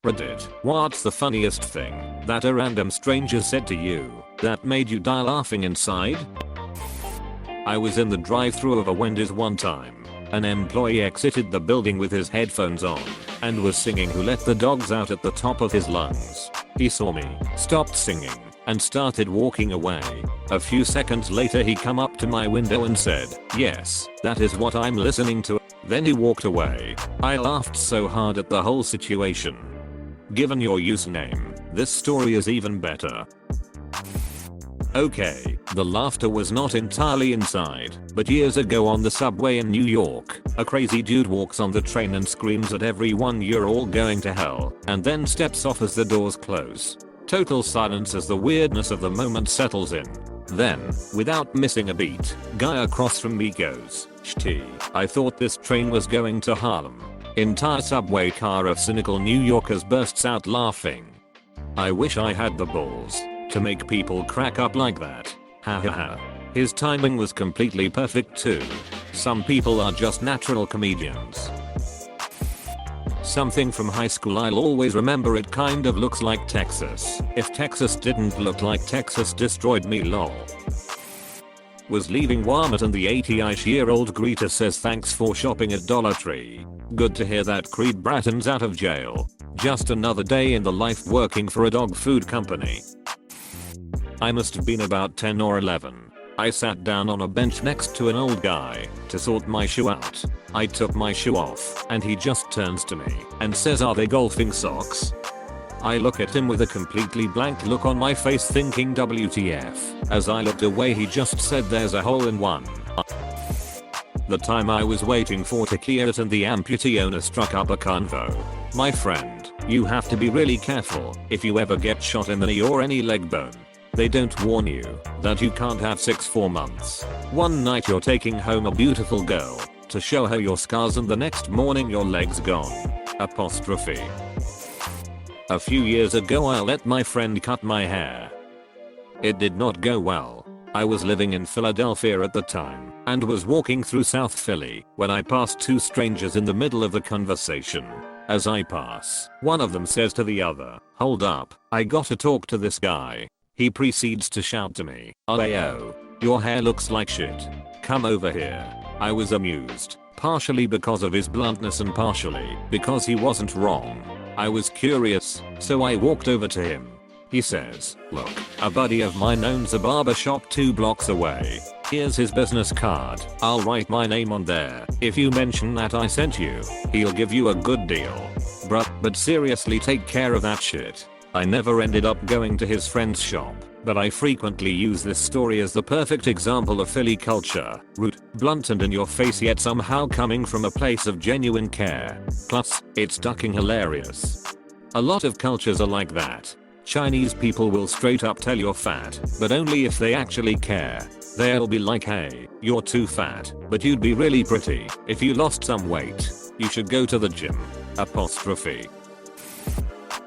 Reddit, what's the funniest thing that a random stranger said to you that made you die laughing inside? I was in the drive-thru of a Wendy's one time. An employee exited the building with his headphones on and was singing "Who Let the Dogs Out" at the top of his lungs. He saw me, stopped singing, and started walking away. A few seconds later he come up to my window and said, "Yes, that is what I'm listening to." Then he walked away. I laughed so hard at the whole situation. Given your username, this story is even better. Okay, the laughter was not entirely inside, but years ago on the subway in New York, a crazy dude walks on the train and screams at everyone, "You're all going to hell," and then steps off as the doors close. Total silence as the weirdness of the moment settles in. Then, without missing a beat, guy across from me goes, "Shti, I thought this train was going to Harlem." Entire subway car of cynical New Yorkers bursts out laughing. I wish I had the balls to make people crack up like that. Ha ha ha. His timing was completely perfect too. Some people are just natural comedians. Something from high school I'll always remember. It kind of looks like Texas. If Texas didn't look like Texas destroyed me, lol. Was leaving Walmart and the 80-ish-year-old greeter says, "Thanks for shopping at Dollar Tree. Good to hear that Creed Bratton's out of jail. Just another day in the life working for a dog food company." I must have been about 10 or 11. I sat down on a bench next to an old guy to sort my shoe out. I took my shoe off and he just turns to me and says, "Are they golfing socks?" I look at him with a completely blank look on my face thinking WTF. As I looked away he just said, "There's a hole in one." The time I was waiting for taquillas and the amputee owner struck up a convo. "My friend, you have to be really careful if you ever get shot in the knee or any leg bone. They don't warn you that you can't have sex for months. One night you're taking home a beautiful girl to show her your scars and the next morning your leg's gone." Apostrophe. A few years ago I let my friend cut my hair. It did not go well. I was living in Philadelphia at the time and was walking through South Philly when I passed two strangers in the middle of the conversation. As I pass, one of them says to the other, "Hold up, I gotta talk to this guy." He proceeds to shout to me, "Ayo, your hair looks like shit. Come over here." I was amused, partially because of his bluntness and partially because he wasn't wrong. I was curious, so I walked over to him. He says, "Look, a buddy of mine owns a barber shop 2 blocks away. Here's his business card. I'll write my name on there. If you mention that I sent you, he'll give you a good deal." Bruh, but seriously, take care of that shit. I never ended up going to his friend's shop, but I frequently use this story as the perfect example of Philly culture. Rude, blunt and in your face, yet somehow coming from a place of genuine care. Plus, it's ducking hilarious. A lot of cultures are like that. Chinese people will straight up tell you're fat, but only if they actually care. They'll be like, "Hey, you're too fat, but you'd be really pretty if you lost some weight. You should go to the gym." Apostrophe.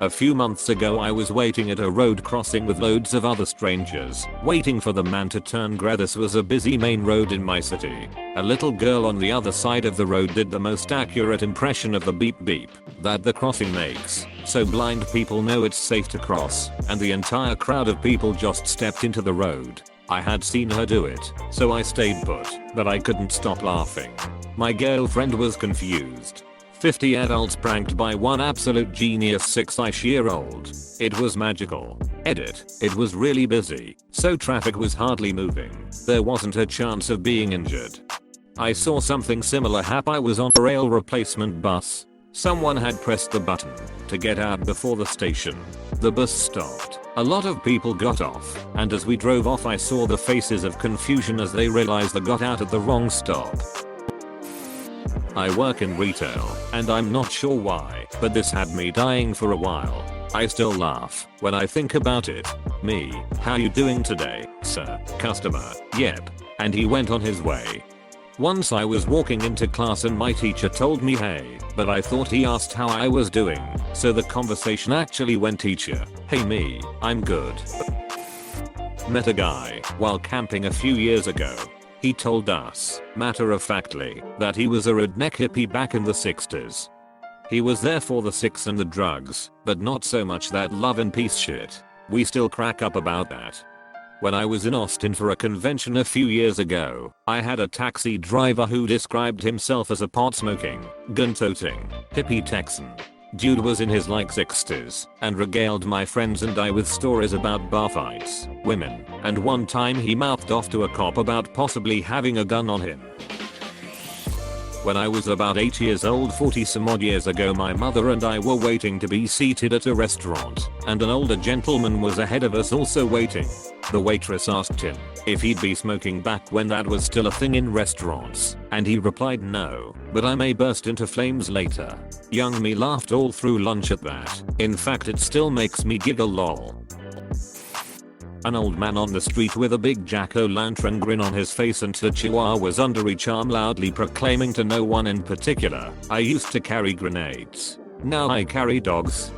A few months ago I was waiting at a road crossing with loads of other strangers, waiting for the man to turn grey. This was a busy main road in my city. A little girl on the other side of the road did the most accurate impression of the beep beep that the crossing makes, so blind people know it's safe to cross, and the entire crowd of people just stepped into the road. I had seen her do it, so I stayed put, but I couldn't stop laughing. My girlfriend was confused. 50 adults pranked by one absolute genius 6-ish-year-old. It was magical. Edit. It was really busy, so traffic was hardly moving. There wasn't a chance of being injured. I saw something similar happen. I was on a rail replacement bus. Someone had pressed the button to get out before the station. The bus stopped. A lot of people got off, and as we drove off I saw the faces of confusion as they realized they got out at the wrong stop. I work in retail, and I'm not sure why, but this had me dying for a while. I still laugh when I think about it. Me, "How you doing today, sir?" Customer, "Yep." And he went on his way. Once I was walking into class and my teacher told me hey, but I thought he asked how I was doing, so the conversation actually went, "Teacher, hey me, I'm good." Met a guy while camping a few years ago. He told us, matter of factly, that he was a redneck hippie back in the 60s. He was there for the sex and the drugs, but not so much that love and peace shit. We still crack up about that. When I was in Austin for a convention a few years ago, I had a taxi driver who described himself as a pot-smoking, gun-toting, hippie Texan. Dude was in his like 60s and regaled my friends and I with stories about bar fights, women, and one time he mouthed off to a cop about possibly having a gun on him. When I was about 8 years old 40 some odd years ago, my mother and I were waiting to be seated at a restaurant, and an older gentleman was ahead of us also waiting. The waitress asked him if he'd be smoking back when that was still a thing in restaurants, and he replied no, but I may burst into flames later. Young me laughed all through lunch at that. In fact, it still makes me giggle lol. An old man on the street with a big jack-o'-lantern grin on his face and two chihuahuas under each arm loudly proclaiming to no one in particular, "I used to carry grenades. Now I carry dogs."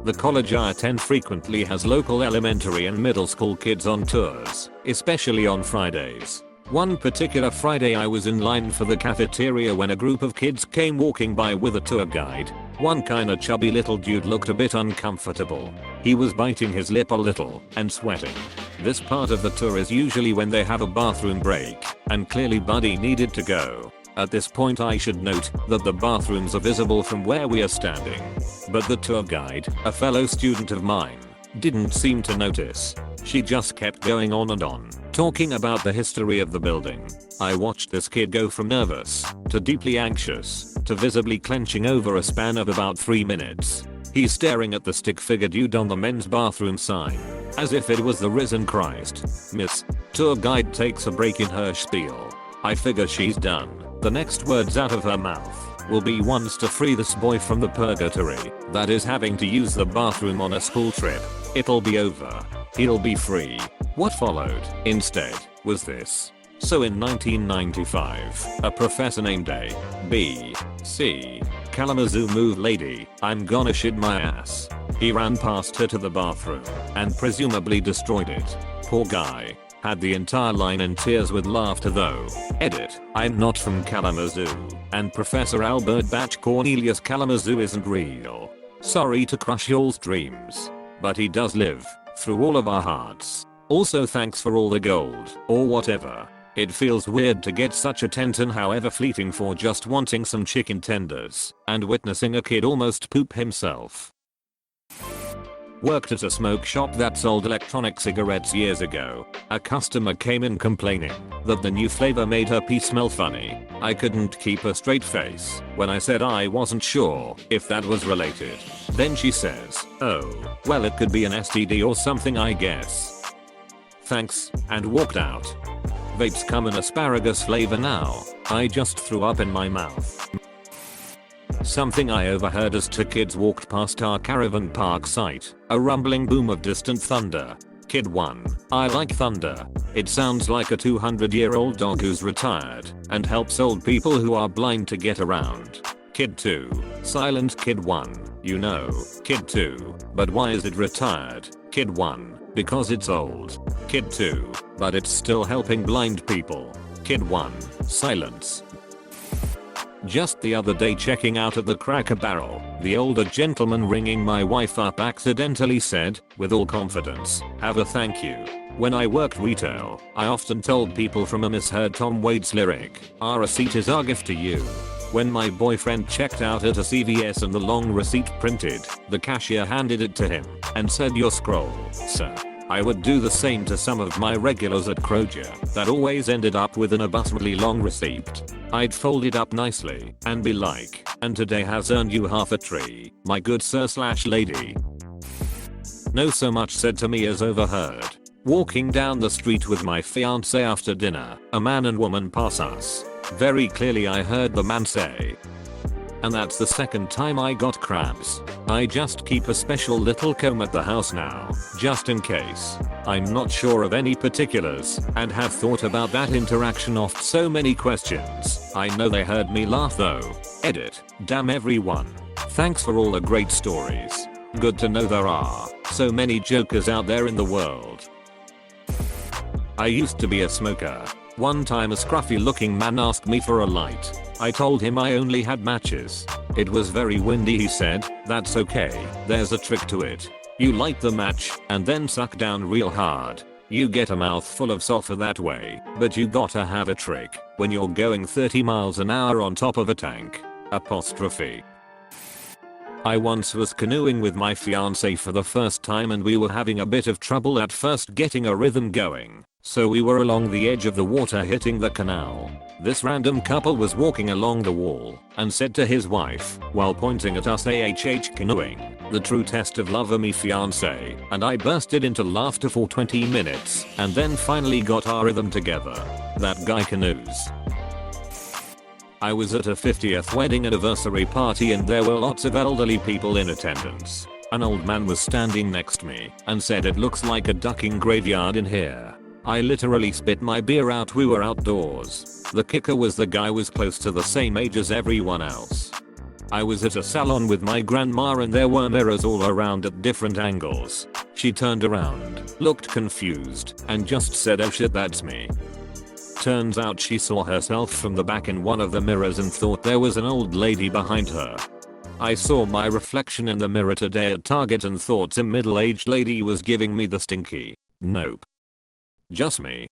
The college I attend frequently has local elementary and middle school kids on tours, especially on Fridays. One particular Friday I was in line for the cafeteria when a group of kids came walking by with a tour guide. One kinda chubby little dude looked a bit uncomfortable. He was biting his lip a little and sweating. This part of the tour is usually when they have a bathroom break, and clearly Buddy needed to go. At this point I should note that the bathrooms are visible from where we are standing. But the tour guide, a fellow student of mine, didn't seem to notice. She just kept going on and on, talking about the history of the building. I watched this kid go from nervous to deeply anxious to visibly clenching over a span of about 3 minutes. He's staring at the stick-figure dude on the men's bathroom sign, as if it was the risen Christ. Miss Tour Guide takes a break in her spiel. I figure she's done. The next words out of her mouth will be wants to free this boy from the purgatory that is having to use the bathroom on a school trip. It'll be over. He'll be free. What followed instead was this. So in 1995, a professor named A. B. C. Kalamazoo moved lady, I'm gonna shit my ass. He ran past her to the bathroom and presumably destroyed it. Poor guy. Had the entire line in tears with laughter though. Edit. I'm not from Kalamazoo, and Professor Albert Batch Cornelius Kalamazoo isn't real. Sorry to crush y'all's dreams. But he does live through all of our hearts. Also thanks for all the gold, or whatever. It feels weird to get such attention, however fleeting, for just wanting some chicken tenders and witnessing a kid almost poop himself. Worked at a smoke shop that sold electronic cigarettes years ago. A customer came in complaining that the new flavor made her pee smell funny. I couldn't keep a straight face when I said I wasn't sure if that was related. Then she says, "Oh, well, it could be an STD or something, I guess. Thanks," and walked out. Vapes come in asparagus flavor now. I just threw up in my mouth. Something I overheard as two kids walked past our caravan park site. A rumbling boom of distant thunder. Kid 1, I like thunder. It sounds like a 200-year-old dog who's retired and helps old people who are blind to get around. Kid 2, silent. Kid 1, you know. Kid 2, but why is it retired? Kid 1, because it's old. Kid 2, but it's still helping blind people. Kid 1, silence. Just the other day, checking out at the Cracker Barrel, the older gentleman ringing my wife up accidentally said, with all confidence, "Have a thank you." When I worked retail, I often told people from a misheard Tom Waits lyric, "Our receipt is our gift to you." When my boyfriend checked out at a CVS and the long receipt printed, the cashier handed it to him and said, "Your scroll, sir." I would do the same to some of my regulars at Kroger that always ended up with an absurdly long receipt. I'd fold it up nicely and be like, "And today has earned you half a tree, my good sir/lady." No so much said to me as overheard. Walking down the street with my fiance after dinner, a man and woman pass us. Very clearly I heard the man say, "And that's the second time I got crabs. I just keep a special little comb at the house now, just in case." I'm not sure of any particulars and have thought about that interaction oft so many questions. I know they heard me laugh though. Edit. Damn everyone. Thanks for all the great stories. Good to know there are so many jokers out there in the world. I used to be a smoker. One time a scruffy looking man asked me for a light. I told him I only had matches. It was very windy, he said. That's okay, there's a trick to it. You light the match and then suck down real hard. You get a mouthful of sulfur that way, but you gotta have a trick when you're going 30 miles an hour on top of a tank. Apostrophe. I once was canoeing with my fiance for the first time and we were having a bit of trouble at first getting a rhythm going. So we were along the edge of the water hitting the canal. This random couple was walking along the wall and said to his wife while pointing at us, AHH canoeing, the true test of love, me fiance, and I bursted into laughter for 20 minutes and then finally got our rhythm together. That guy canoes. I was at a 50th wedding anniversary party and there were lots of elderly people in attendance. An old man was standing next to me and said, it looks like a ducking graveyard in here. I literally spit my beer out. We were outdoors. The kicker was the guy was close to the same age as everyone else. I was at a salon with my grandma and there were mirrors all around at different angles. She turned around, looked confused, and just said, oh shit, that's me. Turns out she saw herself from the back in one of the mirrors and thought there was an old lady behind her. I saw my reflection in the mirror today at Target and thought some middle-aged lady was giving me the stinky. Nope. Just me.